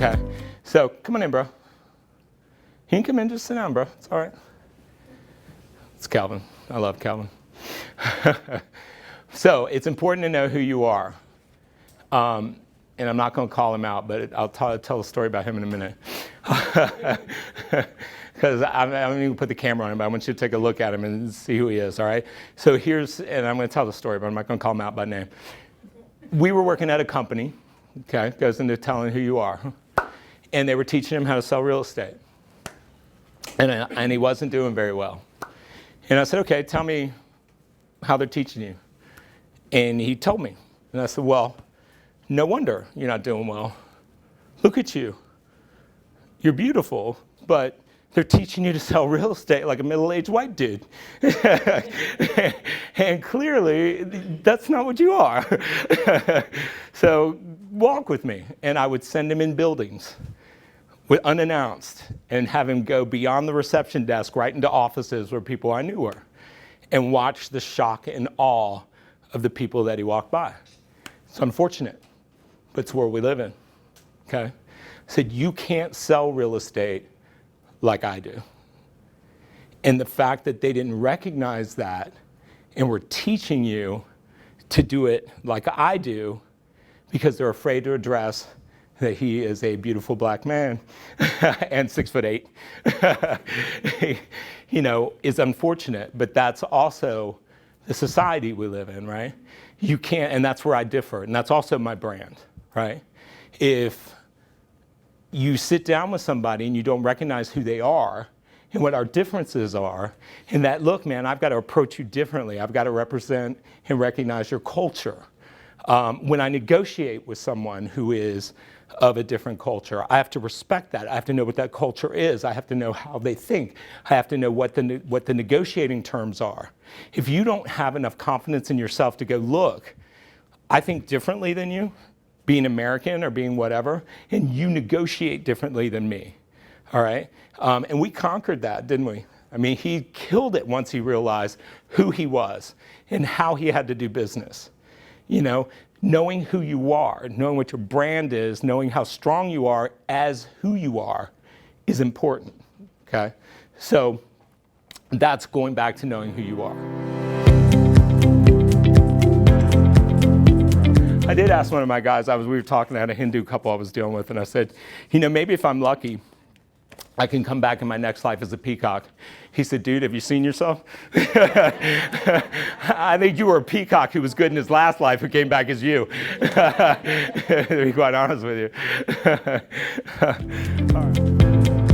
Okay, so come on in, bro. You can come in, just sit down, bro. It's all right. It's Kelvin. I love Kelvin. So it's important to know who you are. And I'm not going to call him out, but I'll tell a story about him in a minute. Because I'm going to put the camera on him, but I want you to take a look at him and see who he is, all right? So and I'm going to tell the story, but I'm not going to call him out by name. We were working at a company, okay, goes into telling who you are, and they were teaching him how to sell real estate. And he wasn't doing very well. And I said, okay, tell me how they're teaching you. And he told me. And I said, well, no wonder you're not doing well. Look at you. You're beautiful, but they're teaching you to sell real estate like a middle-aged white dude. And clearly, that's not what you are. So walk with me. And I would send him in buildings unannounced and have him go beyond the reception desk right into offices where people I knew were and watch the shock and awe of the people that he walked by. It's unfortunate, but it's where we live in, okay? I said, you can't sell real estate like I do. And the fact that they didn't recognize that and were teaching you to do it like I do because they're afraid to address that he is a beautiful black man and 6'8", is unfortunate, but that's also the society we live in, right? You can't, and that's where I differ, and that's also my brand, right? If you sit down with somebody and you don't recognize who they are and what our differences are, and that, look, man, I've got to approach you differently. I've got to represent and recognize your culture. When I negotiate with someone who is of a different culture, I have to respect that. I have to know what that culture is. I have to know how they think. I have to know what the negotiating terms are. If you don't have enough confidence in yourself to go, look, I think differently than you, being American or being whatever, and you negotiate differently than me, all right? And we conquered that, didn't we? I mean, he killed it once he realized who he was and how he had to do business. You know, knowing who you are, knowing what your brand is, knowing how strong you are as who you are is important, okay? So that's going back to knowing who you are. I did ask one of my guys, we were talking, I had a Hindu couple I was dealing with, and I said, maybe if I'm lucky, I can come back in my next life as a peacock. He said, dude, have you seen yourself? I think you were a peacock who was good in his last life who came back as you. To be quite honest with you. All right.